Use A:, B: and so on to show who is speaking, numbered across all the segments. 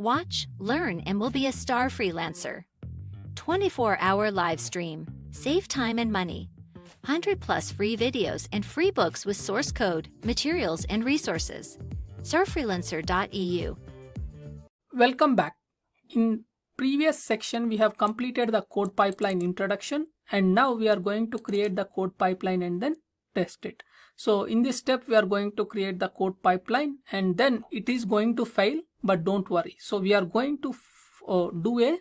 A: Watch, learn, and we'll be a star freelancer. 24-hour live stream. Save time and money. 100+ free videos and free books with source code, materials, and resources. starfreelancer.eu.
B: Welcome back. In previous section, we have completed the code pipeline introduction, and now we are going to create the code pipeline and then test it. So in this step, we are going to create the code pipeline, and then it is going to fail, but don't worry. So we are going to do a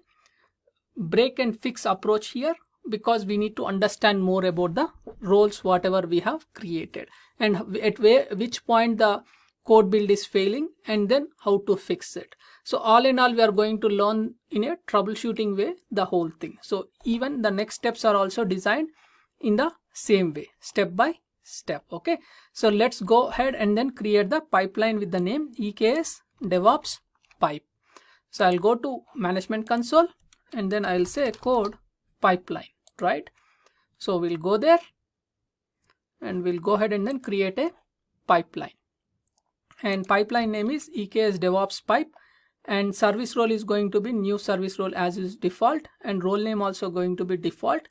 B: break and fix approach here, because we need to understand more about the roles whatever we have created and at which point the code build is failing and then how to fix it. So all in all, we are going to learn in a troubleshooting way the whole thing. So even the next steps are also designed in the same way, step by step. Okay, so let's go ahead and then create the pipeline with the name EKS DevOps pipe. So I'll go to management console and then I'll say code pipeline, right? So we'll go there and we'll go ahead and then create a pipeline, and pipeline name is EKS DevOps pipe, and service role is going to be new service role as is default, and role name also going to be default.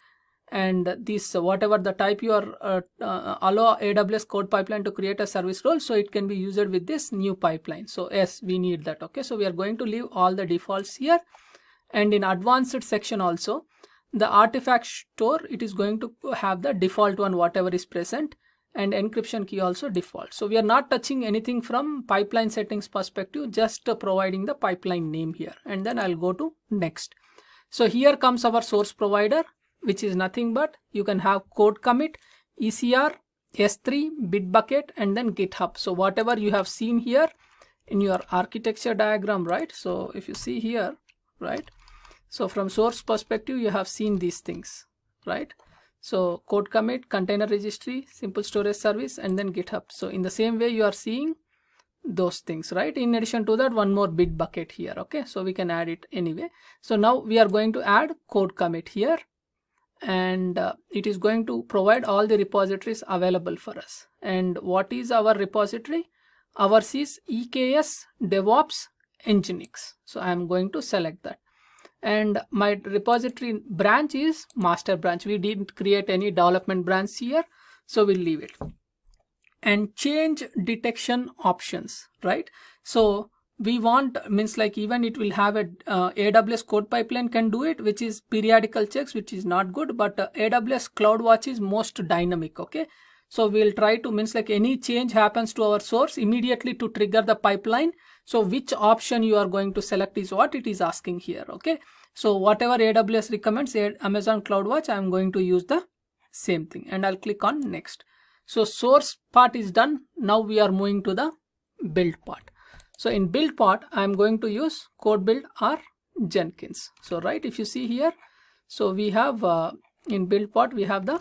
B: And this whatever the type you are allow AWS code pipeline to create a service role, so it can be used with this new pipeline. So yes, we need that. Okay, so we are going to leave all the defaults here, and in advanced section also the artifact store, it is going to have the default one whatever is present, and encryption key also default. So we are not touching anything from pipeline settings perspective, just providing the pipeline name here, and then I'll go to next. So here comes our source provider, which is nothing but you can have code commit, ECR, S3, Bitbucket, and then GitHub. So whatever you have seen here in your architecture diagram, right? So if you see here, right? So from source perspective, you have seen these things, right? So code commit, container registry, simple storage service, and then GitHub. So in the same way, you are seeing those things, right? In addition to that, one more Bitbucket here. Okay, so we can add it anyway. So now we are going to add code commit here, and it is going to provide all the repositories available for us. And what is our repository? Ours is EKS DevOps Nginx. So I am going to select that. And my repository branch is master branch. We didn't create any development branch here, so we'll leave it. And change detection options, right? So we want, means like even it will have a AWS code pipeline can do it, which is periodical checks, which is not good, but AWS CloudWatch is most dynamic. Okay, so we'll try to, means like any change happens to our source immediately to trigger the pipeline. So which option you are going to select is what it is asking here. Okay, so whatever AWS recommends, Amazon CloudWatch, I am going to use the same thing, and I'll click on next. So source part is done. Now we are moving to the build part. So in build part, I am going to use code build or Jenkins. So right, if you see here, so we have in build part, we have the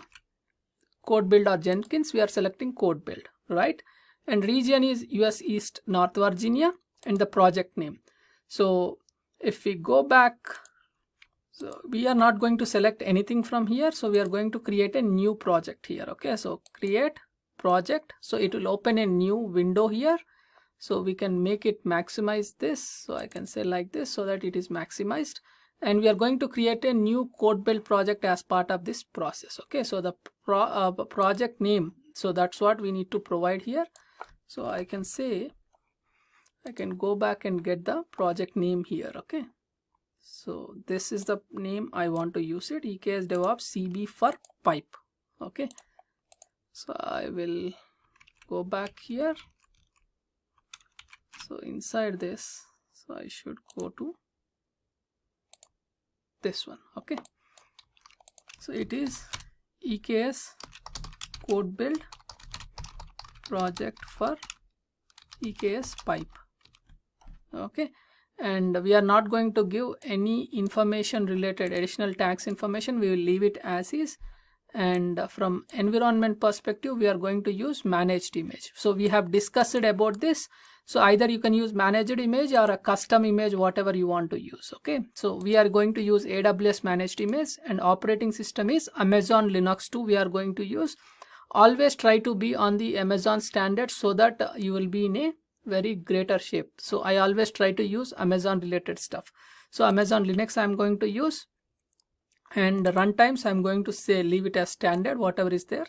B: code build or Jenkins. We are selecting code build, right? And region is US East North Virginia, and the project name. So if we go back, so we are not going to select anything from here. So we are going to create a new project here. Okay, so create project. So it will open a new window here. So we can make it maximize this. So I can say like this so that it is maximized. And we are going to create a new code build project as part of this process. Okay, so the project name. So that's what we need to provide here. So I can say, I can go back and get the project name here. Okay, so this is the name I want to use it, EKS DevOps CB for pipe. Okay, so I will go back here. So inside this, so I should go to this one. Okay, so it is EKS code build project for EKS pipe. Okay, and we are not going to give any information related additional tax information. We will leave it as is. And from environment perspective, we are going to use managed image. So we have discussed about this. So either you can use managed image or a custom image, whatever you want to use. Okay, so we are going to use AWS managed image, and operating system is Amazon Linux 2 we are going to use. Always try to be on the Amazon standard so that you will be in a very greater shape. So I always try to use Amazon related stuff. So Amazon Linux I'm going to use, and the runtimes I'm going to say leave it as standard, whatever is there.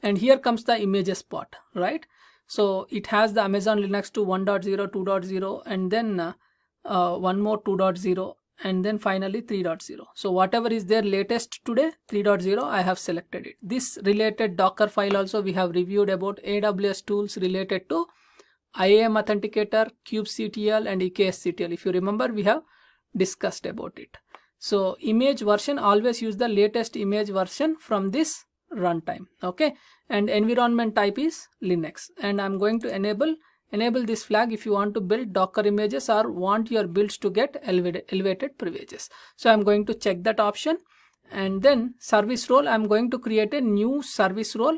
B: And here comes the images part, right? So it has the Amazon Linux to 1.0, 2.0, and then one more 2.0, and then finally 3.0. So whatever is there latest today, 3.0, I have selected it. This related Docker file also we have reviewed about AWS tools related to IAM Authenticator, kubectl, and EKS-CTL. If you remember, we have discussed about it. So image version, always use the latest image version from this runtime. Okay, and environment type is Linux, and I'm going to enable this flag if you want to build Docker images or want your builds to get elevated privileges. So I'm going to check that option. And then service role, I'm going to create a new service role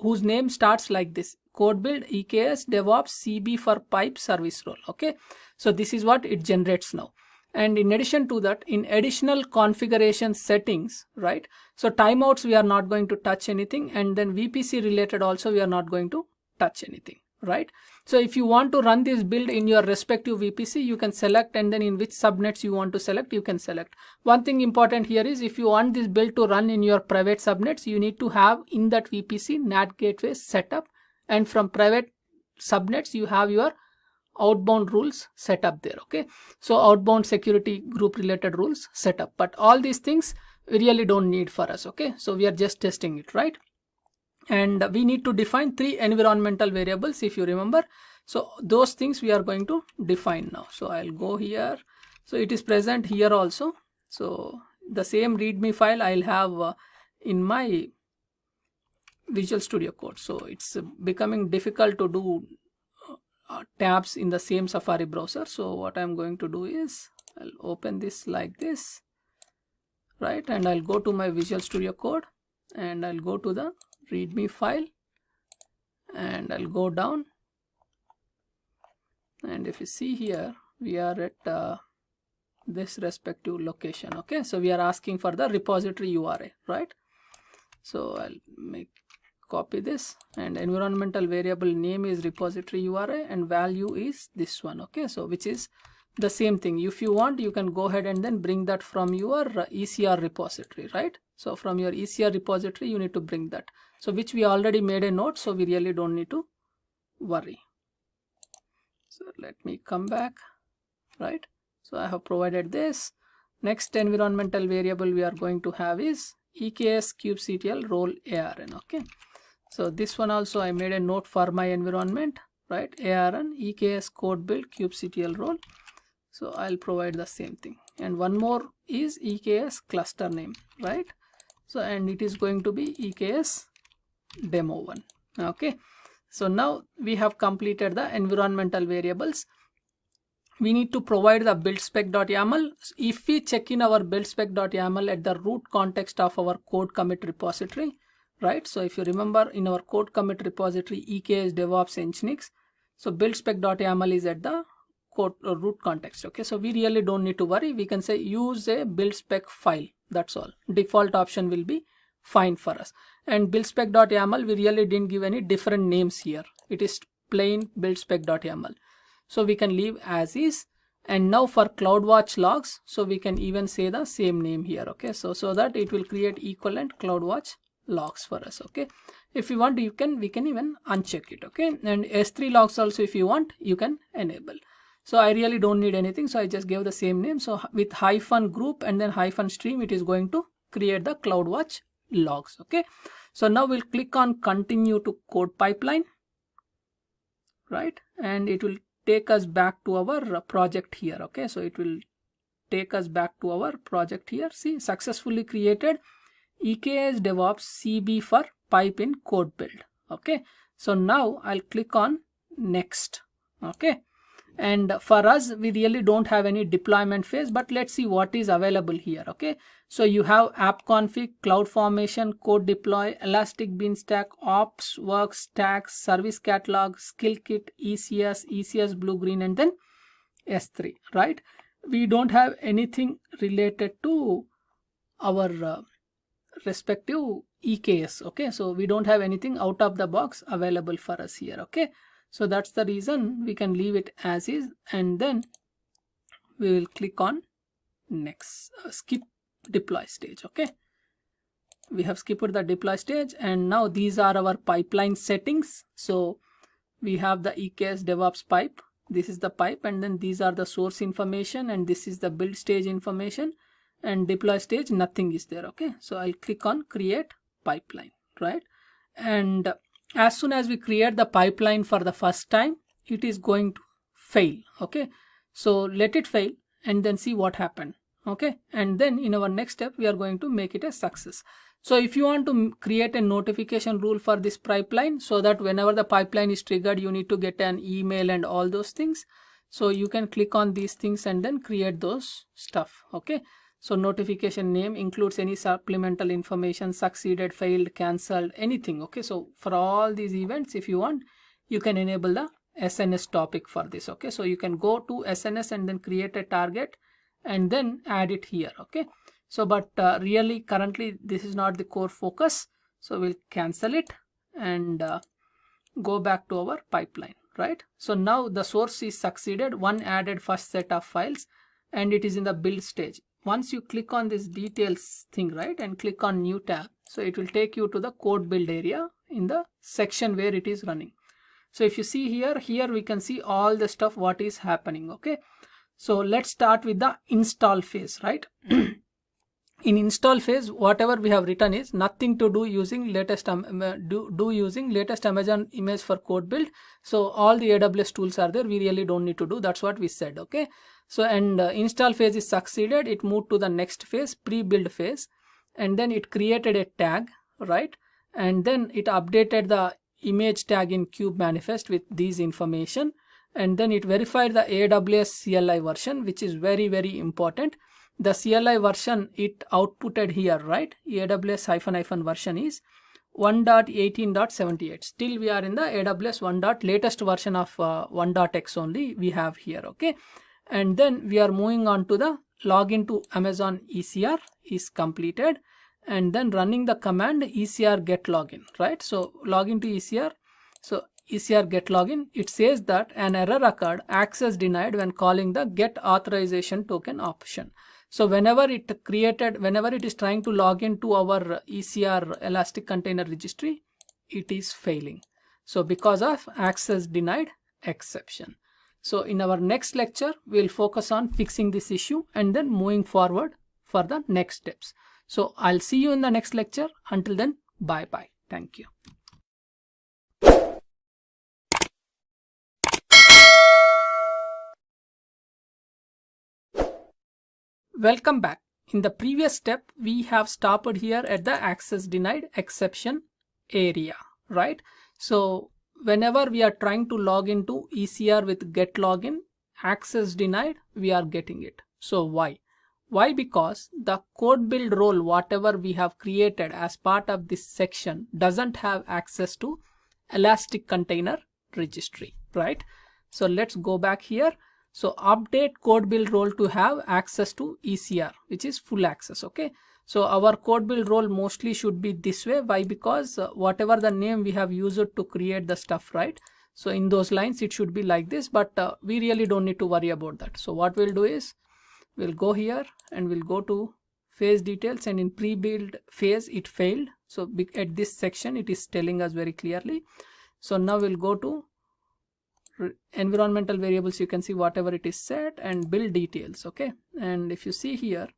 B: whose name starts like this: code build EKS DevOps CB for pipe service role. Okay, so this is what it generates now. And in addition to that, in additional configuration settings, right? So timeouts, we are not going to touch anything, and then VPC related also we are not going to touch anything, right? So if you want to run this build in your respective VPC, you can select, and then in which subnets you want to select, you can select. One thing important here is, if you want this build to run in your private subnets, you need to have in that VPC NAT gateway set up, and from private subnets you have your outbound rules set up there. Okay, so outbound security group related rules set up, but all these things we really don't need for us. Okay, so we are just testing it, right? And we need to define 3 environmental variables, if you remember. So those things we are going to define now. So I'll go here. So it is present here also. So the same readme file I'll have in my Visual Studio Code. So it's becoming difficult to do tabs in the same Safari browser. So what I'm going to do is I'll open this like this, right? And I'll go to my Visual Studio Code, and I'll go to the readme file, and I'll go down, and if you see here, we are at this respective location. Okay, so we are asking for the repository URI, right? So I'll copy this, and environmental variable name is repository URI, and value is this one. Okay, so which is the same thing. If you want, you can go ahead and then bring that from your ECR repository, right? So from your ECR repository you need to bring that, so which we already made a note, so we really don't need to worry. So let me come back, right? So I have provided this. Next environmental variable we are going to have is EKS kubectl role ARN. Okay, so this one also I made a note for my environment, right? ARN EKS code build kubectl role. So I'll provide the same thing. And one more is EKS cluster name, right? So, and it is going to be EKS demo 1. Okay, so now we have completed the environmental variables. We need to provide the build spec.yaml. If we check in our build spec.yaml at the root context of our code commit repository, right? So if you remember, in our code commit repository EKS DevOps Nginx, so build spec.yaml is at the code root context. Okay, so we really don't need to worry. We can say use a build spec file. That's all. Default option will be fine for us. And build spec.yaml, we really didn't give any different names here. It is plain build spec.yaml. So we can leave as is. And now for CloudWatch logs, so we can even say the same name here. Okay, so that it will create equivalent CloudWatch logs for us. Okay, if you want, we can even uncheck it. Okay, and S3 logs also, if you want, you can enable. So I really don't need anything, so I just gave the same name. So with hyphen group and then hyphen stream, it is going to create the CloudWatch logs. Okay, so now we'll click on continue to code pipeline, right? And it will take us back to our project here. Okay, so it will take us back to our project here. See, successfully created EKS DevOps CB for pipe in code build. Okay, so now I'll click on next. Okay, and for us, we really don't have any deployment phase, but let's see what is available here. Okay, so you have app config, cloud formation, code deploy, elastic beanstalk, ops, works, stacks, service catalog, skill kit, ECS blue green, and then S3, right? We don't have anything related to our respective EKS. Okay, so we don't have anything out of the box available for us here. Okay, So that's the reason we can leave it as is, and then we will click on next, skip deploy stage. Okay, we have skipped the deploy stage, and now these are our pipeline settings. So we have the EKS DevOps pipe. This is the pipe, and then these are the source information, and this is the build stage information, and deploy stage nothing is there. Okay, so I'll click on create pipeline, right? And as soon as we create the pipeline for the first time, it is going to fail. Okay, so let it fail and then see what happened. Okay, and then in our next step we are going to make it a success. So if you want to create a notification rule for this pipeline, so that whenever the pipeline is triggered, you need to get an email and all those things. So you can click on these things and then create those stuff. Okay, so notification name includes any supplemental information, succeeded, failed, cancelled, anything. Okay, so for all these events, if you want, you can enable the SNS topic for this. Okay, so you can go to SNS and then create a target and then add it here. Okay, so but really currently this is not the core focus, so we'll cancel it and go back to our pipeline, right? So now the source is succeeded, one added first set of files, and it is in the build stage. Once you click on this details thing, right, and click on new tab, so it will take you to the code build area in the section where it is running. So if you see here we can see all the stuff what is happening. Okay, so let's start with the install phase, right? In install phase, whatever we have written is nothing to do using latest using latest Amazon image for code build. So all the AWS tools are there, we really don't need to do. That's what we said. Okay, so and install phase is succeeded, it moved to the next phase, pre-build phase, and then it created a tag, right? And then it updated the image tag in kube manifest with these information, and then it verified the AWS CLI version, which is very, very important. The CLI version it outputted here, right? AWS - version is 1.18.78. Still we are in the AWS 1. Latest version of 1.x only we have here. Okay, and then we are moving on to the login to Amazon ECR is completed, and then running the command ECR get login, right? So login to ECR. So ECR get login, it says that an error occurred, access denied when calling the get authorization token option. So whenever it is trying to log into our ECR Elastic Container Registry, it is failing. So because of access denied exception. So in our next lecture, we'll focus on fixing this issue and then moving forward for the next steps. So I'll see you in the next lecture. Until then, bye-bye. Thank you. Welcome back. In the previous step, we have stopped here at the access denied exception area, right? So whenever we are trying to log into ECR with get login, access denied, we are getting it. So why? Why? Because the code build role, whatever we have created as part of this section, doesn't have access to Elastic Container Registry, right? So let's go back here. So update code build role to have access to ECR, which is full access. Okay, so our code build role mostly should be this way. Why? Because whatever the name we have used to create the stuff, right? So in those lines it should be like this, but we really don't need to worry about that. So what we'll do is we'll go here and we'll go to phase details, and in pre-build phase it failed. So at this section it is telling us very clearly. So now we'll go to environmental variables, you can see whatever it is set, and build details. Okay, and if you see here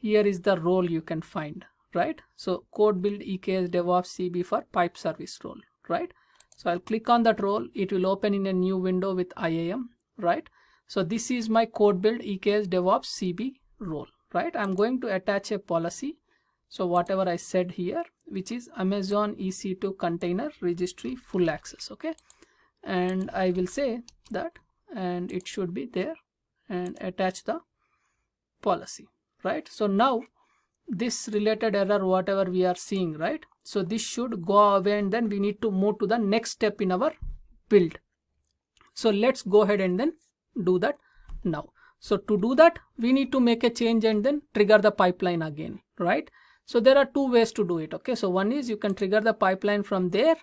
B: is the role you can find, right? So code build EKS DevOps CB for pipe service role, right? So I'll click on that role, it will open in a new window with IAM, right? So this is my code build EKS DevOps CB role, right? I'm going to attach a policy. So whatever I said here, which is Amazon EC2 container registry full access. Okay, and I will say that, and it should be there, and attach the policy, right? So now this related error whatever we are seeing, right? So this should go away, and then we need to move to the next step in our build. So let's go ahead and then do that now. So to do that, we need to make a change and then trigger the pipeline again, right? So there are two ways to do it. Okay, so one is you can trigger the pipeline from there,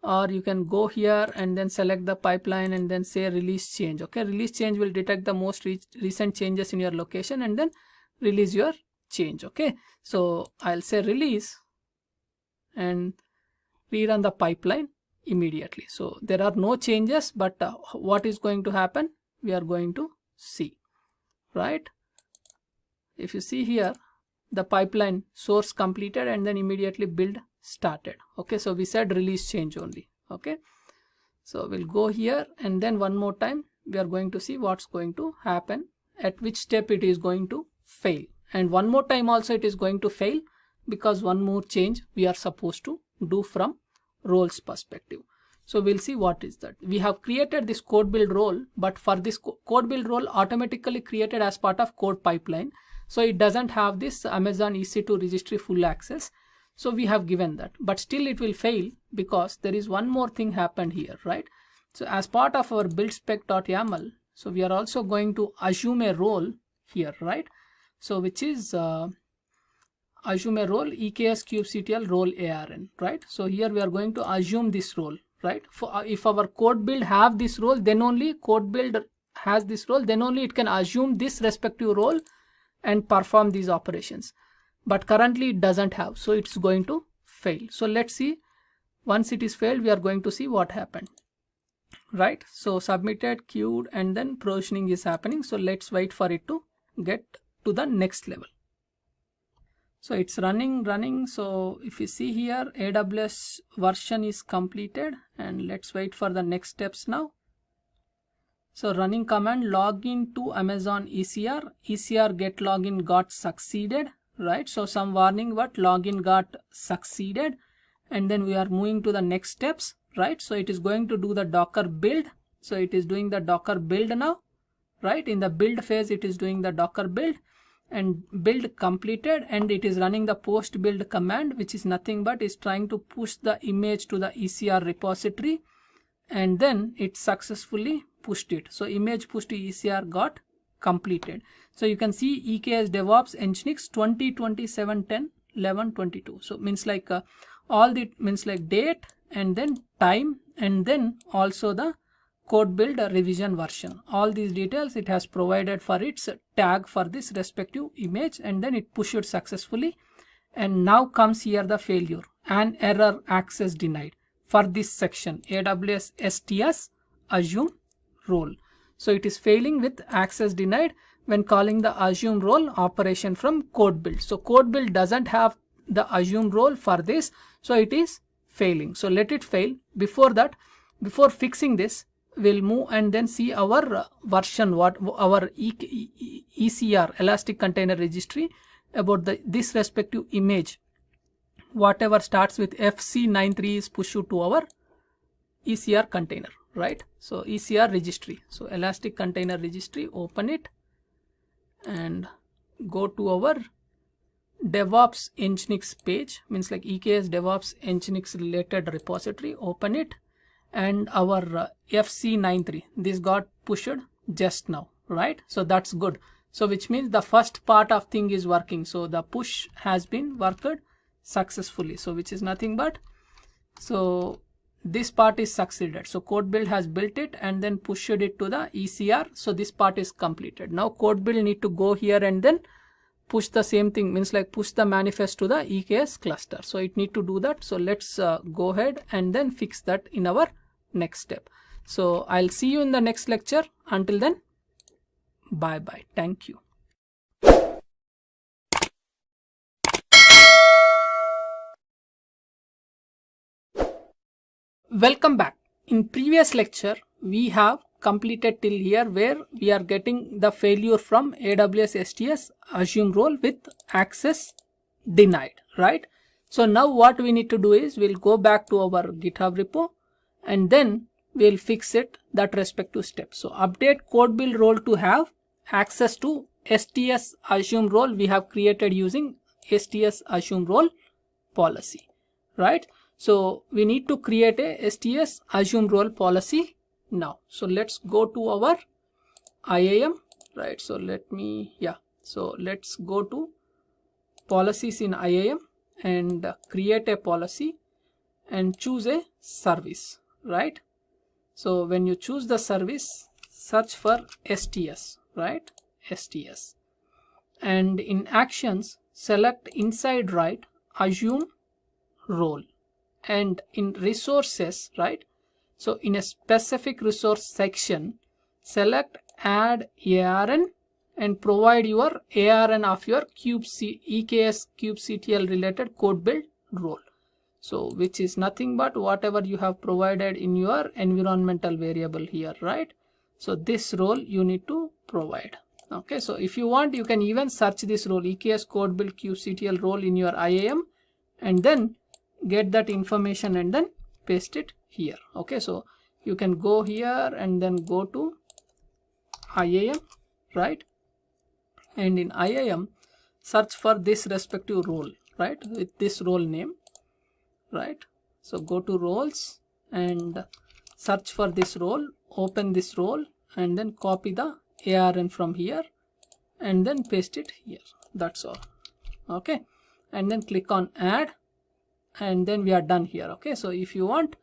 B: or you can go here and then select the pipeline and then say release change. Okay, release change will detect the most recent changes in your location and then release your change. Okay, so I'll say release and rerun the pipeline immediately. So there are no changes, but what is going to happen, we are going to see, right? If you see here, the pipeline source completed and then immediately build started. Okay, so we said release change only. Okay, so we'll go here and then one more time we are going to see what's going to happen, at which step it is going to fail, and one more time also it is going to fail because one more change we are supposed to do from roles perspective. So we'll see what is that. We have created this code build role, but for this code build role automatically created as part of code pipeline, so it doesn't have this Amazon EC2 registry full access. So we have given that, but still it will fail because there is one more thing happened here, right? So as part of our build spec.yaml, so we are also going to assume a role here, right? So which is assume a role EKS kubectl role ARN, right? So here we are going to assume this role, right? For if our code build have this role, then only code build has this role, then only it can assume this respective role and perform these operations. But currently it doesn't have, so it's going to fail. So let's see, once it is failed, we are going to see what happened, right? So submitted, queued, and then provisioning is happening. So let's wait for it to get to the next level. So it's running. So if you see here, AWS version is completed, and let's wait for the next steps now. So running command login to Amazon ECR get login got succeeded, right? So some warning, but login got succeeded, and then we are moving to the next steps, right? So it is going to do the Docker build. So it is doing the Docker build now, right? In the build phase, it is doing the Docker build, and build completed, and it is running the post build command, which is nothing but is trying to push the image to the ECR repository, and then it successfully pushed it. So image push to ECR got completed. So you can see EKS DevOps Nginx 20/27/10/11/22. So means like all the means like date and then time and then also the code build revision version. All these details it has provided for its tag for this respective image, and then it pushed successfully. And now comes here the failure, an error access denied for this section AWS STS assume role. So it is failing with access denied when calling the assume role operation from code build. So code build doesn't have the assume role for this, so it is failing. So let it fail. Before that, before fixing this, we'll move and then see our version, what our ECR Elastic Container Registry about this respective image. Whatever starts with FC93 is pushed to our ECR container, right? So ECR registry. So Elastic Container Registry, open it and go to our DevOps Nginx page, means like EKS DevOps Nginx related repository, open it, and our FC93, this got pushed just now, right? So that's good. So which means the first part of thing is working. So the push has been worked successfully. So which is nothing but, so this part is succeeded. So code build has built it and then pushed it to the ECR. So this part is completed. Now code build need to go here and then push the same thing, means like push the manifest to the EKS cluster. So it need to do that. So let's go ahead and then fix that in our next step. So I'll see you in the next lecture. Until then, bye bye. Thank you. Welcome back. In previous lecture, we have completed till here where we are getting the failure from AWS STS assume role with access denied, right? So now what we need to do is we'll go back to our GitHub repo and then we'll fix it that respective step. So update code build role to have access to STS assume role we have created using STS assume role policy, right? So we need to create a STS assume role policy now. So let's go to our IAM, right? So so let's go to policies in IAM and create a policy, and choose a service, right? So when you choose the service, search for STS, right? STS. And in actions, select inside right, assume role. And in resources, right? So in a specific resource section, select add ARN and provide your ARN of your EKS kubectl related code build role. So which is nothing but whatever you have provided in your environmental variable here, right? So this role you need to provide. Okay, so if you want, you can even search this role EKS code build kubectl role in your IAM and then get that information and then paste it here. Okay, so you can go here and then go to IAM, right? And in IAM, search for this respective role, right? With this role name, right? So go to roles and search for this role, open this role and then copy the ARN from here and then paste it here. That's all. Okay, and then click on add and then we are done here. Okay, so if you want,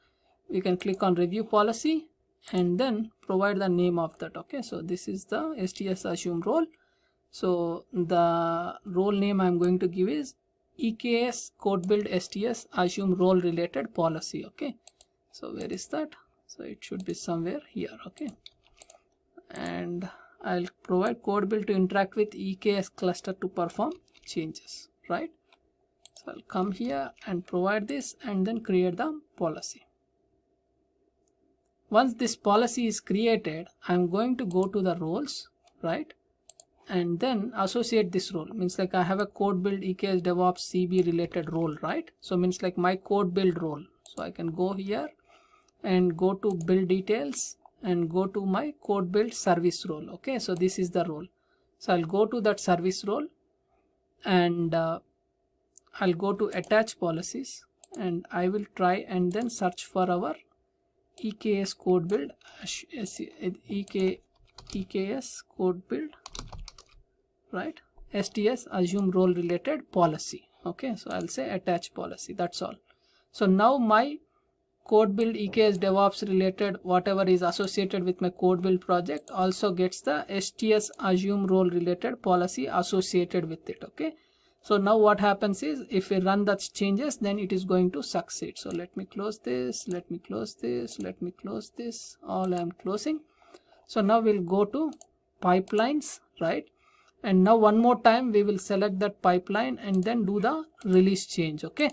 B: we can click on review policy and then provide the name of that. Okay, so this is the STS assume role. So the role name I'm going to give is EKS code build STS assume role related policy. Okay, so where is that? So it should be somewhere here. Okay, and I'll provide code build to interact with EKS cluster to perform changes, right? So I'll come here and provide this and then create the policy. Once this policy is created, I'm going to go to the roles, right? And then associate this role. Means like I have a code build EKS DevOps CB related role, right? So means like my code build role. So I can go here and go to build details and go to my code build service role. Okay, so this is the role. So I'll go to that service role and I'll go to attach policies and I will try and then search for our EKS code build EKS code build, right? STS assume role related policy. Okay, so I'll say attach policy. That's all. So now my code build EKS DevOps related whatever is associated with my code build project also gets the STS assume role related policy associated with it. Okay, so now what happens is if we run that changes, then it is going to succeed. So let me close this, let me close this, let me close this, all I am closing. So now we'll go to pipelines, right? And now one more time we will select that pipeline and then do the release change. Okay,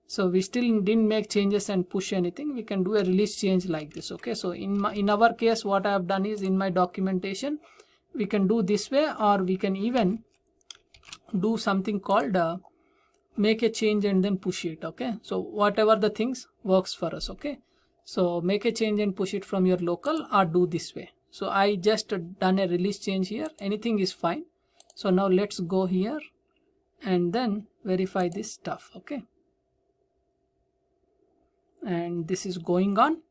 B: so we still didn't make changes and push anything. We can do a release change like this. Okay, so in our case what I have done is in my documentation we can do this way, or we can even do something called make a change and then push it. Okay, so whatever the things works for us. Okay, so make a change and push it from your local or do this way. So I just done a release change here. Anything is fine. So now let's go here and then verify this stuff. Okay, and this is going on.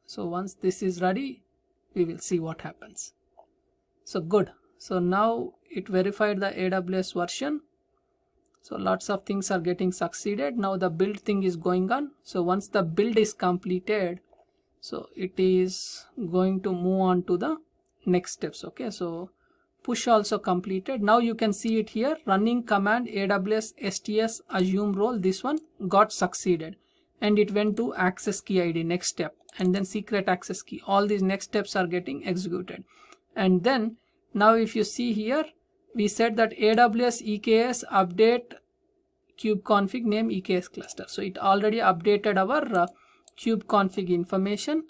B: So once this is ready, we will see what happens. So good. So now it verified the AWS version. So lots of things are getting succeeded. Now the build thing is going on. So once the build is completed, so it is going to move on to the next steps. Okay, so push also completed. Now you can see it here, running command AWS STS assume role. This one got succeeded and it went to access key ID, next step, and then secret access key. All these next steps are getting executed. And then now if you see here, we said that AWS EKS update kubeconfig name EKS cluster. So it already updated our kubeconfig information,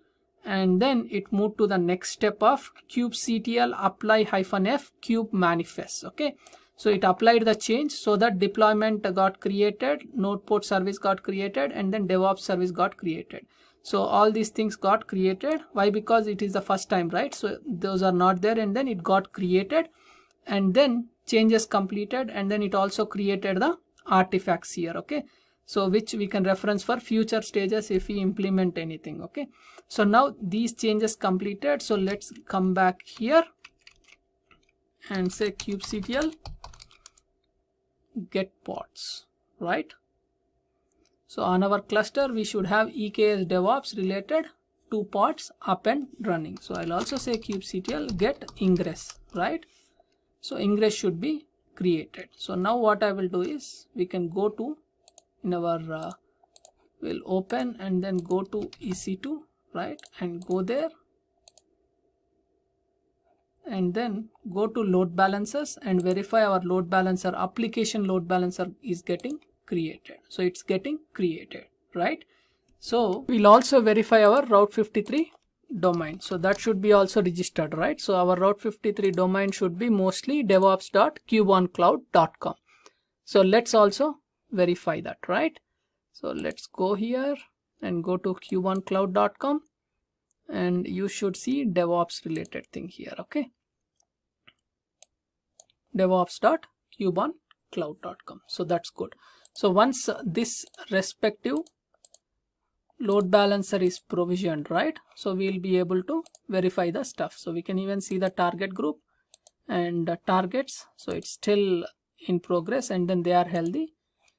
B: and then it moved to the next step of kubectl apply -f kube manifest. Okay, so it applied the change so that deployment got created, node port service got created, and then DevOps service got created. So all these things got created. Why? Because it is the first time, right? So those are not there, and then it got created, and then changes completed, and then it also created the artifacts here. Okay, so which we can reference for future stages if we implement anything. Okay, so now these changes completed. So let's come back here and say kubectl get pods, right? So on our cluster, we should have EKS DevOps related 2 pods up and running. So I'll also say kubectl get ingress, right? So ingress should be created. So now what I will do is we can go to in our we'll open and then go to EC2, right, and go there and then go to load balancers and verify our load balancer application load balancer is getting created. So it's getting created, right? So we'll also verify our Route 53 domain. So that should be also registered, right? So our Route 53 domain should be mostly devops.kuboncloud.com. So let's also verify that, right? So let's go here and go to kuboncloud.com and you should see DevOps related thing here, okay? devops.kuboncloud.com. So that's good. So once this respective load balancer is provisioned, right, so we'll be able to verify the stuff. So we can even see the target group and targets. So it's still in progress and then they are healthy.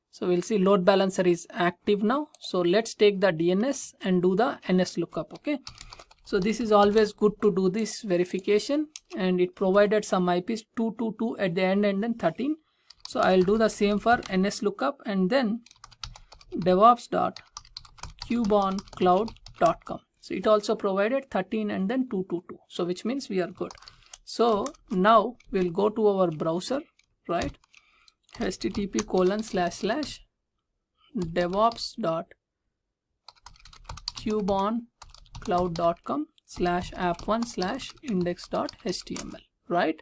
B: So we'll see load balancer is active now. So let's take the DNS and do the NS lookup, okay? So this is always good to do this verification, and it provided some IPs 222 at the end and then 13. So I'll do the same for NS lookup and then devops.kuboncloud.com. So it also provided 13 and then 222. So which means we are good. So now we'll go to our browser, right? http://devops.kuboncloud.com/app1/index.html, right?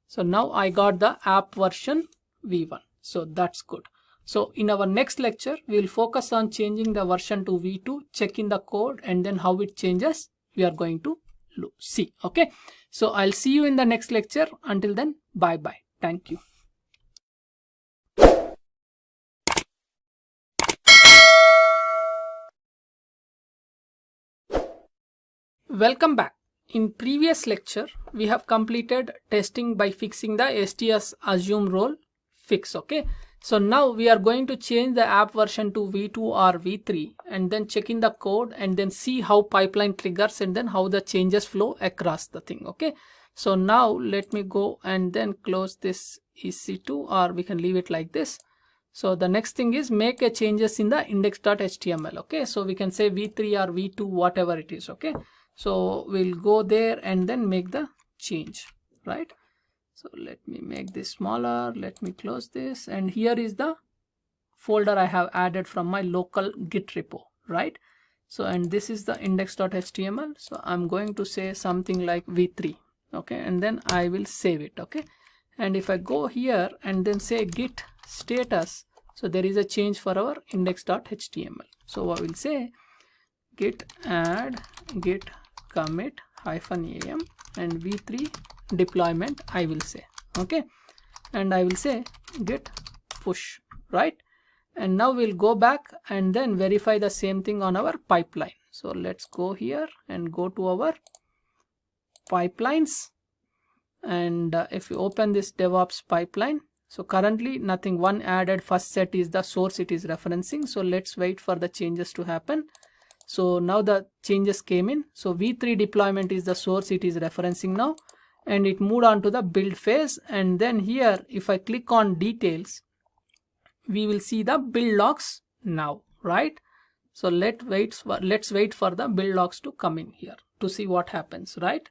B: So now I got the app version v1. So that's good. So in our next lecture, we'll focus on changing the version to v2, checking the code, and then how it changes we are going to see, okay? So I'll see you in the next lecture. Until then, bye bye. Thank you. Welcome back. In previous lecture, we have completed testing by fixing the STS assume role fix, okay? So now we are going to change the app version to v2 or v3 and then check in the code and then see how pipeline triggers and then how the changes flow across the thing, okay? So now let me go and then close this EC2, or we can leave it like this. So the next thing is make a changes in the index.html, okay? So we can say v3 or v2, whatever it is, okay? So we'll go there and then make the change, right? So let me make this smaller. Let me close this. And here is the folder I have added from my local Git repo, right? So, and this is the index.html. So I'm going to say something like v3, okay? And then I will save it, okay? And if I go here and then say git status, so there is a change for our index.html. So I will say git add git commit -am and v3 deployment I will say, okay? And I will say git push, right? And now we'll go back and then verify the same thing on our pipeline. So let's go here and go to our pipelines. And if you open this DevOps pipeline, so currently nothing. One added first set is the source it is referencing. So let's wait for the changes to happen. So now the changes came in. So v3 deployment is the source it is referencing now, and it moved on to the build phase. And then here, if I click on details, we will see the build logs now, right? So let's wait for the build logs to come in here to see what happens, right?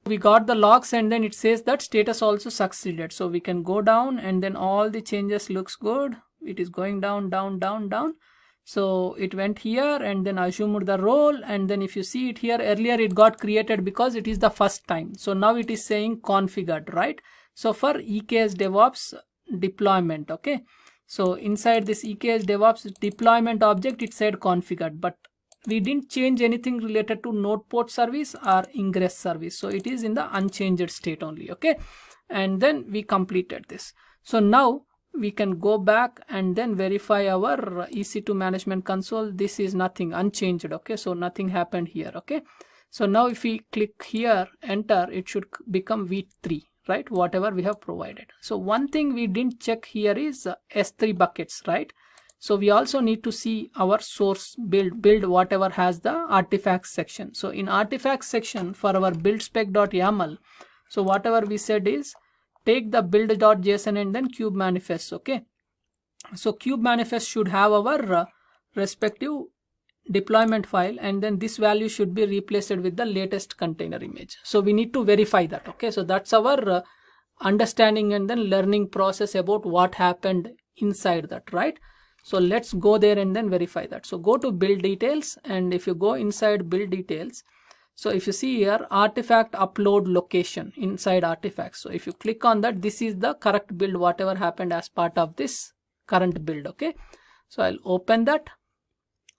B: We got the logs and then it says that status also succeeded. So we can go down and then all the changes looks good. It is going down, down, down, down. So it went here and then assumed the role, and then if you see it here, earlier it got created because it is the first time. So now it is saying configured, right? So for EKS DevOps deployment, okay? So inside this EKS DevOps deployment object, it said configured, but we didn't change anything related to node port service or ingress service. So it is in the unchanged state only, okay? And then we completed this. So now we can go back and then verify our EC2 management console. This is nothing, unchanged, okay? So nothing happened here, okay? So now if we click here, enter, it should become v3, right? Whatever we have provided. So one thing we didn't check here is S3 buckets, right? So we also need to see our source build whatever has the artifacts section. So in artifacts section for our build spec.yaml, so whatever we said is take the build.json and then kube manifest. Okay, so kube manifest should have our respective deployment file, and then this value should be replaced with the latest container image. So we need to verify that. Okay, so that's our understanding and then learning process about what happened inside that, right? So let's go there and then verify that. So go to build details, and if you go inside build details, so if you see here artifact upload location inside artifacts, so if you click on that, this is the correct build whatever happened as part of this current build. Okay, so I'll open that,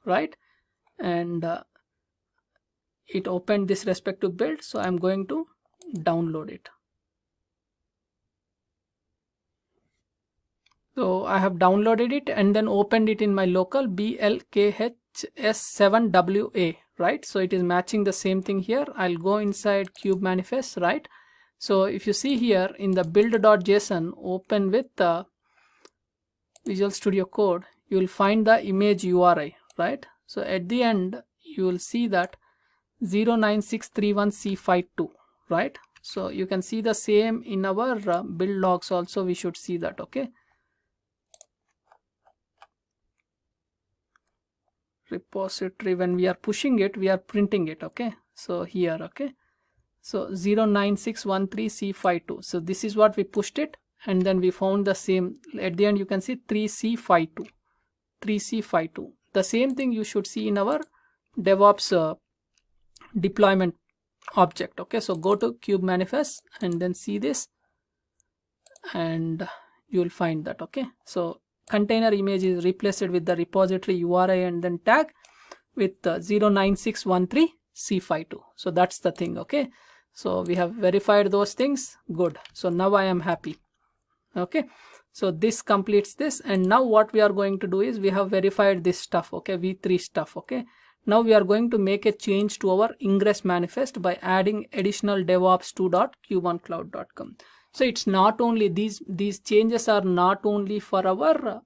B: right? And it opened this respective build, so I'm going to download it. So I have downloaded it and then opened it in my local blkhs7wa, right? So it is matching the same thing here. I'll go inside kube manifest, right? So if you see here in the build.json open with the Visual Studio Code, you will find the image URI, right? So at the end you will see that 09631C52, right? So you can see the same in our build logs also. We should see that. Okay, repository, when we are pushing it, we are printing it. Okay, so here, okay, so 09613C52, so this is what we pushed it, and then we found the same at the end. You can see 3C52, the same thing you should see in our DevOps deployment object. Okay, so go to kube manifest and then see this, and you will find that. Okay, so container image is replaced with the repository URI and then tag with 09613C52. So that's the thing. Okay, so we have verified those things. Good. So now I am happy. Okay, so this completes this, and now what we are going to do is we have verified this stuff. Okay, v3 stuff. Okay, now we are going to make a change to our ingress manifest by adding additional devops2.kubeoncloud.com. So it's not only these changes are not only for our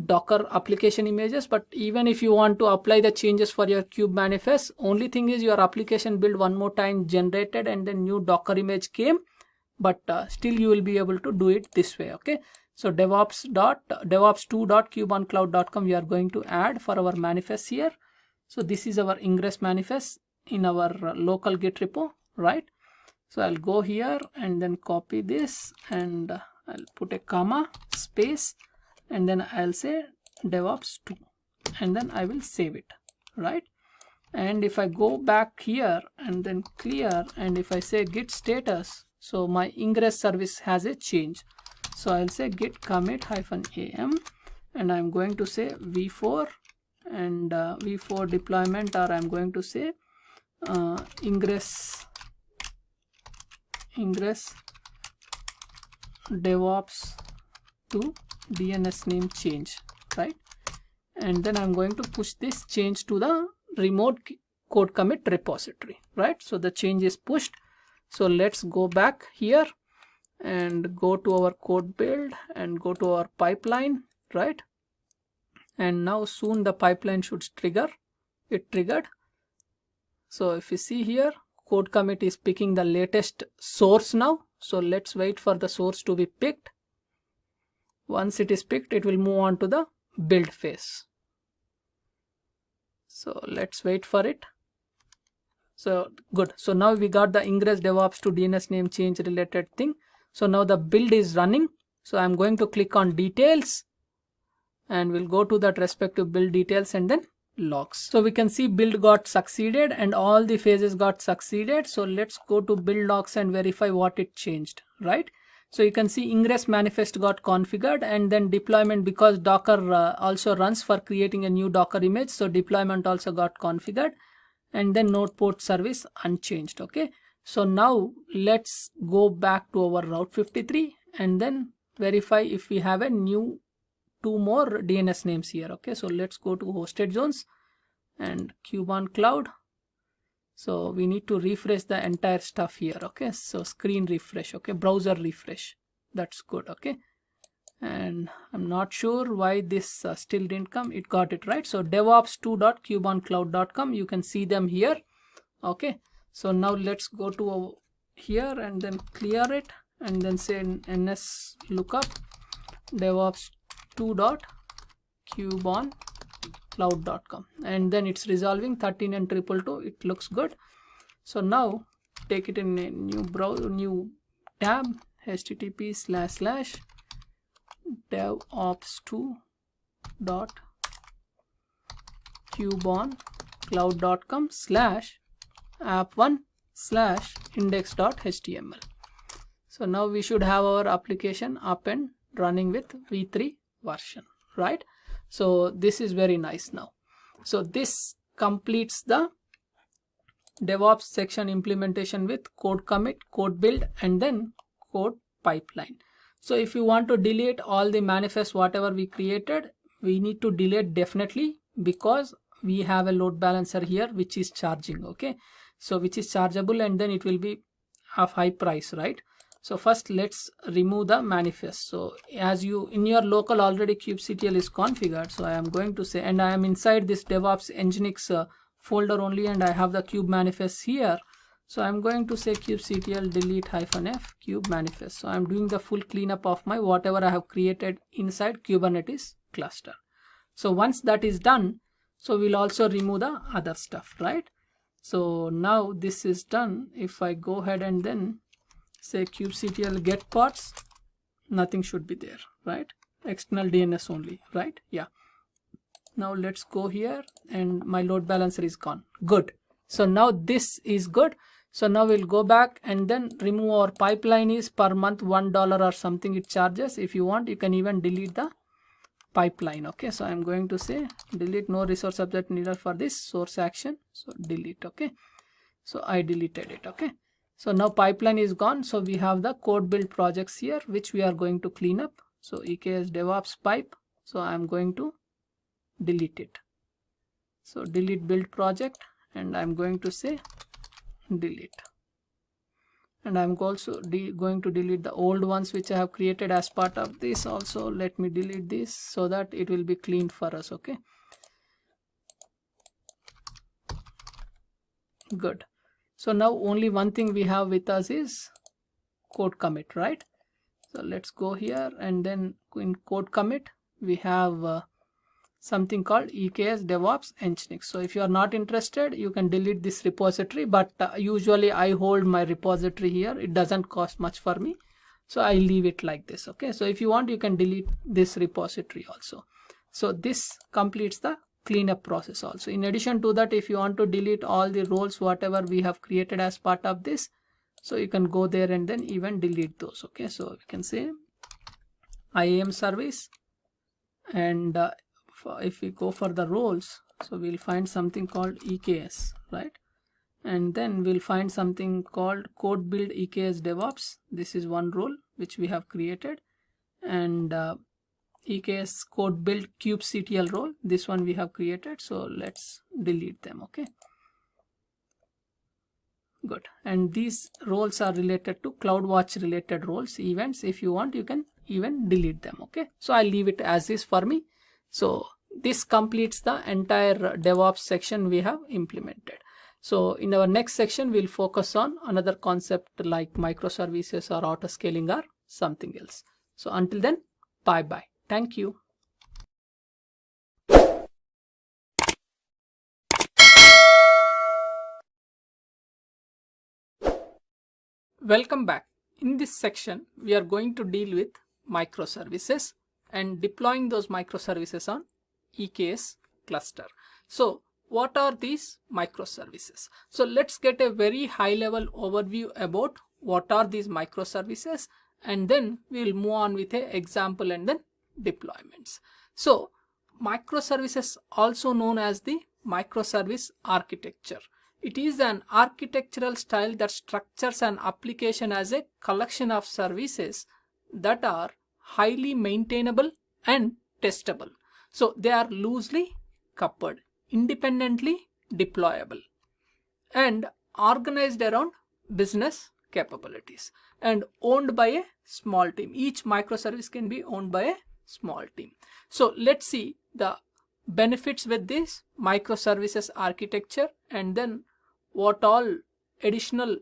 B: Docker application images, but even if you want to apply the changes for your kube manifest, only thing is your application build one more time generated and then new Docker image came, but still you will be able to do it this way. Okay, so devops2.kubeoncloud.com we are going to add for our manifest here. So this is our ingress manifest in our local Git repo, right? So I'll go here and then copy this, and I'll put a comma space, and then I'll say DevOps2, and then I will save it, right? And if I go back here and then clear, and if I say git status, so my ingress service has a change. So I'll say git commit -am, and I'm going to say v4 and v4 deployment, or I'm going to say ingress DevOps to DNS name change, right? And then I'm going to push this change to the remote code commit repository, right? So the change is pushed. So let's go back here and go to our code build and go to our pipeline, right? And now soon the pipeline should trigger. It triggered. So if you see here, code commit is picking the latest source now. So let's wait for the source to be picked. Once it is picked, it will move on to the build phase. So let's wait for it. So good. So now we got the ingress DevOps to DNS name change related thing. So now the build is running. So I'm going to click on details, and we'll go to that respective build details and then logs. So we can see build got succeeded and all the phases got succeeded. So let's go to build logs and verify what it changed, right? So you can see ingress manifest got configured, and then deployment, because Docker also runs for creating a new Docker image. So deployment also got configured, and then node port service unchanged. Okay, so now let's go back to our Route 53 and then verify if we have a new 2 more DNS names here. Okay, so let's go to hosted zones and kubeoncloud. So we need to refresh the entire stuff here. Okay, so screen refresh. Okay, browser refresh. That's good. Okay, And I'm not sure why this still didn't come. It got it right. So devops2.kubeoncloud.com, you can see them here. Okay, so now let's go to here and then clear it and then say ns lookup devops2.kubeoncloud.com, and then it's resolving 13 and 222. It looks good. So now take it in a new browser, new tab, https://devops2.cloud.com/app1/index.html. So now we should have our application up and running with v3 version, right? So this is very nice now. So this completes the DevOps section implementation with code commit, code build, and then code pipeline. So if you want to delete all the manifest whatever we created, we need to delete definitely, because we have a load balancer here which is charging. Okay, so which is chargeable, and then it will be of high price, right? So first let's remove the manifest. So as you in your local already kubectl is configured, so I am going to say, and I am inside this DevOps Nginx folder only, and I have the kube manifest here. So I'm going to say kubectl delete -f kube manifest. So I'm doing the full cleanup of my whatever I have created inside Kubernetes cluster. So once that is done, so we'll also remove the other stuff, right? So now this is done. If I go ahead and then say kubectl get pods, nothing should be there, right? External DNS only, right? Yeah. Now let's go here, and my load balancer is gone. Good. So now this is good. So now we'll go back and then remove our pipeline is per month $1 or something it charges. If you want, you can even delete the pipeline. Okay, so I'm going to say delete, no resource object needed for this source action. So delete. Okay, so I deleted it. Okay, so now pipeline is gone. So we have the code build projects here which we are going to clean up. So EKS DevOps pipe. So I'm going to delete it. So delete build project, and I'm going to say delete, and I'm also going to delete the old ones which I have created as part of this. Also let me delete this so that it will be cleaned for us. Okay, good. So now only one thing we have with us is code commit, right? So let's go here, and then in code commit we have something called EKS DevOps Nginx. So if you are not interested, you can delete this repository, but usually I hold my repository here. It doesn't cost much for me, so I leave it like this. Okay, so if you want, you can delete this repository also. So this completes the cleanup process also. In addition to that, if you want to delete all the roles whatever we have created as part of this, so you can go there and then even delete those. Okay, so you can say IAM service, and if we go for the roles, so we'll find something called EKS, right? And then we'll find something called code build EKS DevOps. This is one role which we have created, and EKS code build kubectl role, this one we have created. So let's delete them. Okay, good. And these roles are related to CloudWatch related roles, events. If you want, you can even delete them. Okay, so I'll leave it as is for me. So this completes the entire DevOps section we have implemented. So in our next section, we'll focus on another concept like microservices or auto scaling or something else. So until then, bye bye. Thank you. Welcome back. In this section, we are going to deal with microservices and deploying those microservices on EKS cluster. So what are these microservices? So let's get a very high level overview about what are these microservices, and then we'll move on with an example and then deployments. So microservices, also known as the microservice architecture. It is an architectural style that structures an application as a collection of services that are highly maintainable and testable. So they are loosely coupled, independently deployable, and organized around business capabilities, and owned by a small team. Each microservice can be owned by a small team. So let's see the benefits with this microservices architecture, and then what all additional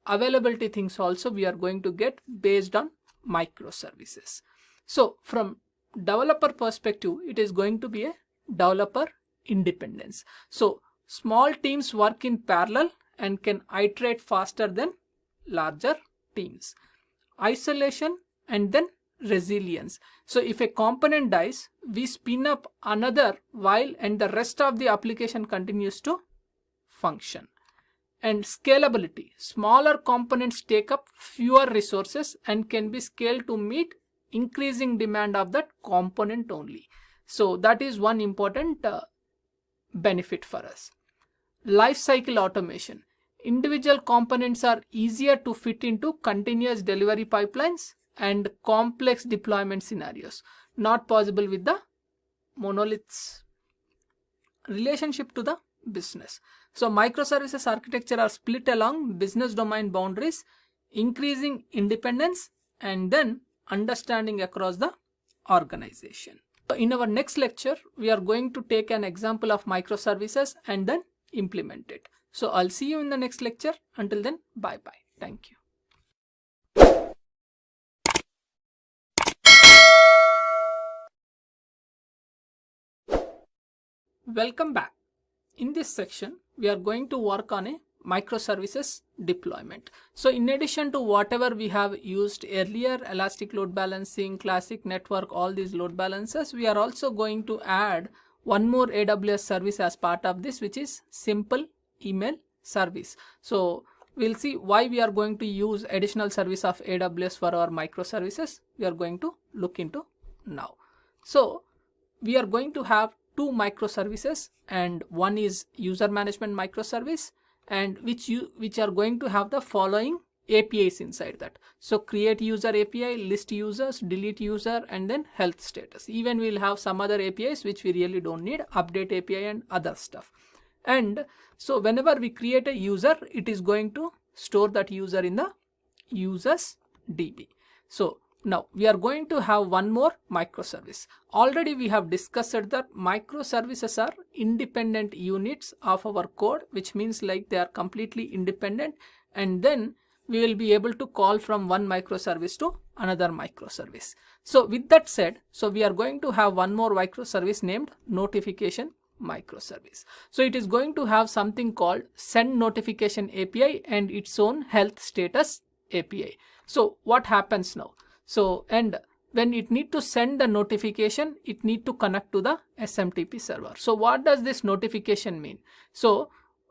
B: availability things also we are going to get based on microservices. So from developer perspective, it is going to be a developer independence. So small teams work in parallel and can iterate faster than larger teams. Isolation and then resilience. So if a component dies, we spin up another and the rest of the application continues to function. And scalability. Smaller components take up fewer resources and can be scaled to meet increasing demand of that component only. So that is one important benefit for us. Lifecycle automation. Individual components are easier to fit into continuous delivery pipelines and complex deployment scenarios. Not possible with the monoliths. Relationship to the business. So microservices architecture are split along business domain boundaries, increasing independence and then understanding across the organization. So in our next lecture, we are going to take an example of microservices and then implement it. So I'll see you in the next lecture. Until then, bye bye. Thank you. Welcome back. In this section, we are going to work on a microservices deployment. So in addition to whatever we have used earlier, elastic load balancing, classic network, all these load balancers, we are also going to add one more AWS service as part of this, which is simple email service. So we'll see why we are going to use additional service of AWS for our microservices. We are going to look into now. So we are going to have two microservices, and one is user management microservice, and which are going to have the following APIs inside that. So create user API, list users, delete user, and then health status. Even we'll have some other APIs which we really don't need, update API and other stuff. And so whenever we create a user, it is going to store that user in the users DB. So now we are going to have one more microservice. Already we have discussed that microservices are independent units of our code, which means like they are completely independent, and then we will be able to call from one microservice to another microservice. So with that said, so we are going to have one more microservice named notification microservice. So it is going to have something called send notification API and its own health status API. So what happens now? So, and when it need to send the notification, it need to connect to the SMTP server. So what does this notification mean? So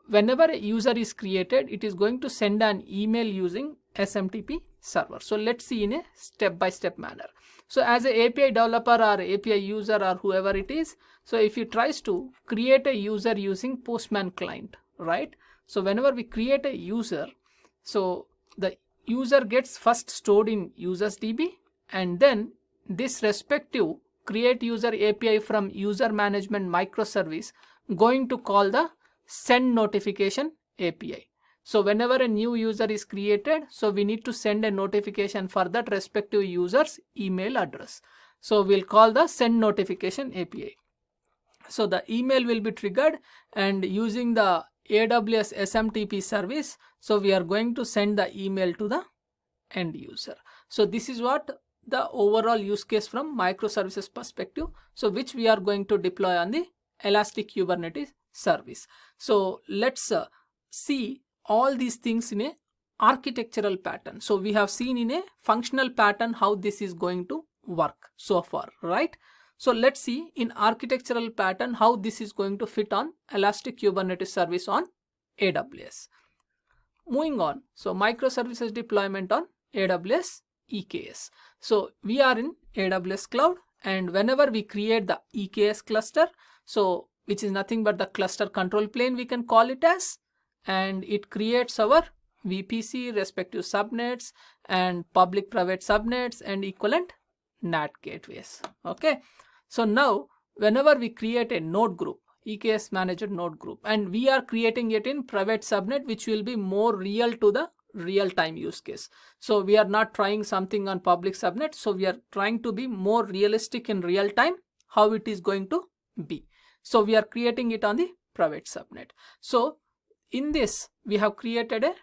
B: whenever a user is created, it is going to send an email using SMTP server. So let's see in a step-by-step manner. So as a API developer or API user or whoever it is, so if he tries to create a user using Postman client, right? So whenever we create a user, so the user gets first stored in users DB, and then this respective create user API from user management microservice going to call the send notification API. So whenever a new user is created, so we need to send a notification for that respective user's email address. So we'll call the send notification API. So the email will be triggered, and using the AWS SMTP service, so we are going to send the email to the end user. So this is what the overall use case from microservices perspective, so which we are going to deploy on the Elastic Kubernetes service. So let's see all these things in a architectural pattern. So we have seen in a functional pattern how this is going to work so far, right? So let's see in architectural pattern how this is going to fit on Elastic Kubernetes service on AWS. Moving on, so microservices deployment on AWS EKS. So we are in AWS cloud, and whenever we create the EKS cluster, so which is nothing but the cluster control plane we can call it as, and it creates our VPC, respective subnets, and public private subnets and equivalent NAT gateways. Okay. So now whenever we create a node group, EKS manager node group, and we are creating it in private subnet, which will be more real to the real-time use case. So we are not trying something on public subnet. So we are trying to be more realistic in real time how it is going to be. So we are creating it on the private subnet. So in this, we have created a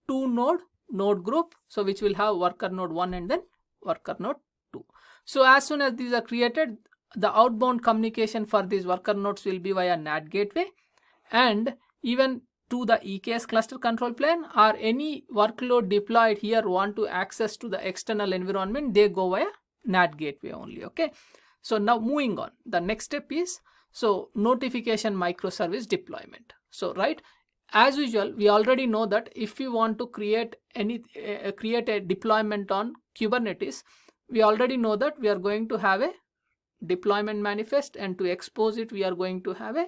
B: 2-node group, so which will have worker node 1 and then worker node 2. So as soon as these are created, the outbound communication for these worker nodes will be via NAT gateway, and even to the EKS cluster control plane, or any workload deployed here want to access to the external environment, they go via NAT gateway only. Okay. So now moving on, the next step is notification microservice deployment. So right, as usual, we already know that if we want to create a deployment on Kubernetes, we already know that we are going to have a deployment manifest, and to expose it, we are going to have a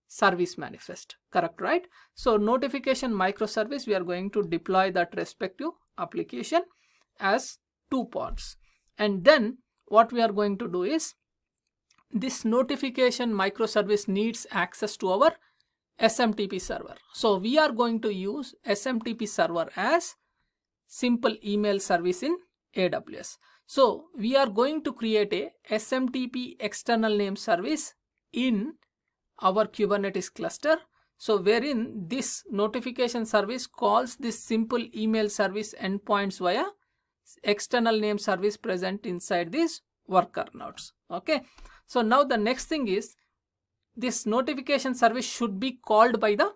B: service manifest, correct, right? So notification microservice, we are going to deploy that respective application as 2 pods. And then what we are going to do is, this notification microservice needs access to our SMTP server. So we are going to use SMTP server as simple email service in AWS. So we are going to create a SMTP external name service in our Kubernetes cluster. So wherein this notification service calls this simple email service endpoints via external name service present inside these worker nodes. Okay. So now the next thing is, this notification service should be called by the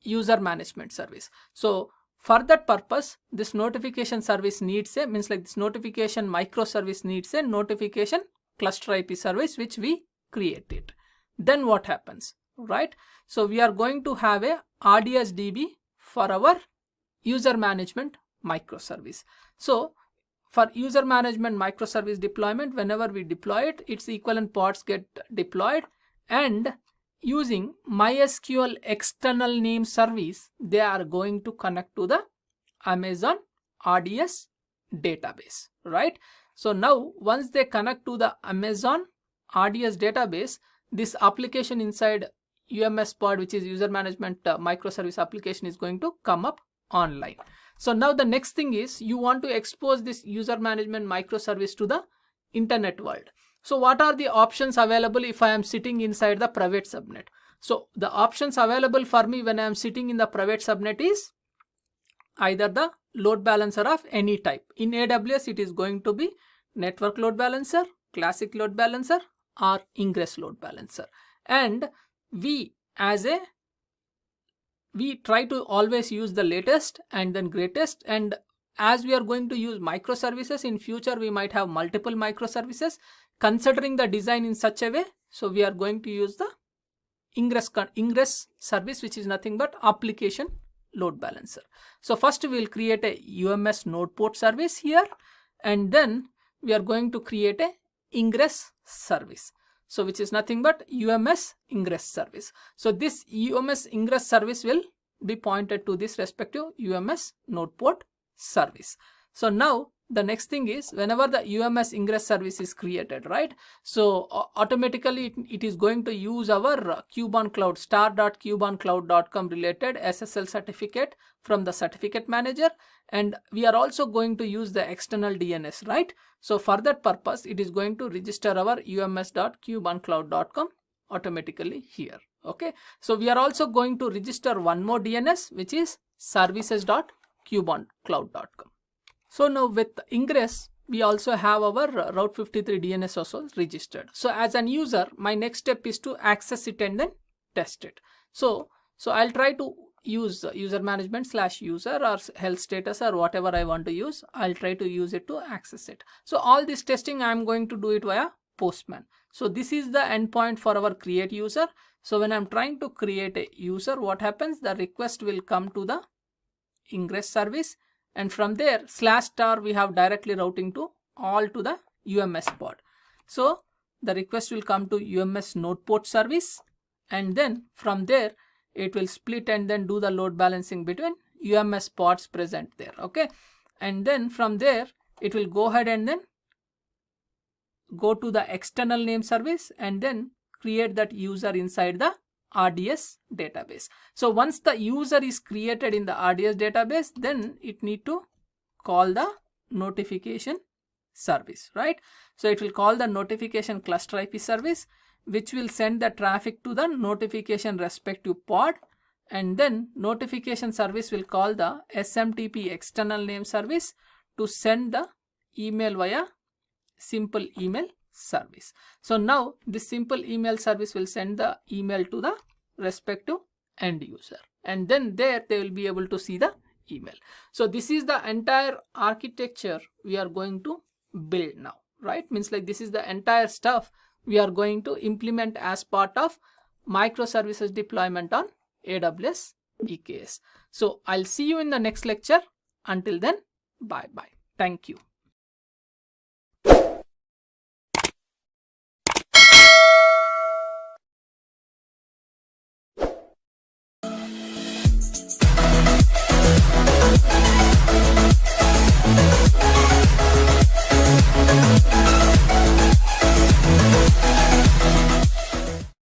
B: user management service. So for that purpose, this notification service needs this notification microservice needs a notification cluster IP service, which we created. Then what happens, right? So we are going to have a RDS DB for our user management microservice. So for user management microservice deployment, whenever we deploy it, its equivalent pods get deployed, and using MySQL external name service, they are going to connect to the Amazon RDS database, right? So now once they connect to the Amazon RDS database, this application inside UMS pod, which is user management microservice application, is going to come up online. So now the next thing is, you want to expose this user management microservice to the internet world. So what are the options available if I am sitting inside the private subnet? So the options available for me when I am sitting in the private subnet is either the load balancer of any type. In AWS, it is going to be network load balancer, classic load balancer, or ingress load balancer. And we try to always use the latest and then greatest. And as we are going to use microservices in future, we might have multiple microservices. Considering the design in such a way, so we are going to use the ingress service, which is nothing but application load balancer. So first we will create a UMS node port service here, and then we are going to create a ingress service. So which is nothing but UMS ingress service. So this UMS ingress service will be pointed to this respective UMS node port service. So now the next thing is, whenever the UMS ingress service is created, right? So automatically it is going to use our Kube Cloud star.kubeoncloud.com related SSL certificate from the certificate manager, and we are also going to use the external DNS, right? So for that purpose, it is going to register our ums.kubeoncloud.com automatically here. Okay. So we are also going to register one more DNS, which is services.kubeoncloud.com. So now with Ingress, we also have our Route 53 DNS also registered. So as an user, my next step is to access it and then test it. So I'll try to use user management /user or health status or whatever I want to use. I'll try to use it to access it. So all this testing, I'm going to do it via Postman. So this is the endpoint for our create user. So when I'm trying to create a user, what happens? The request will come to the Ingress service. And from there, /* we have directly routing to all to the UMS pod. So the request will come to UMS node port service, and then from there it will split and then do the load balancing between UMS pods present there. Okay. And then from there it will go ahead and then go to the external name service and then create that user inside the RDS database. So once the user is created in the RDS database, then it need to call the notification service, right? So it will call the notification cluster IP service, which will send the traffic to the notification respective pod, and then notification service will call the SMTP external name service to send the email via simple email service. So now this simple email service will send the email to the respective end user, and then there they will be able to see the email. So this is the entire architecture we are going to build now, right? Means like this is the entire stuff we are going to implement as part of microservices deployment on AWS EKS. So I'll see you in the next lecture. Until then, bye bye. Thank you.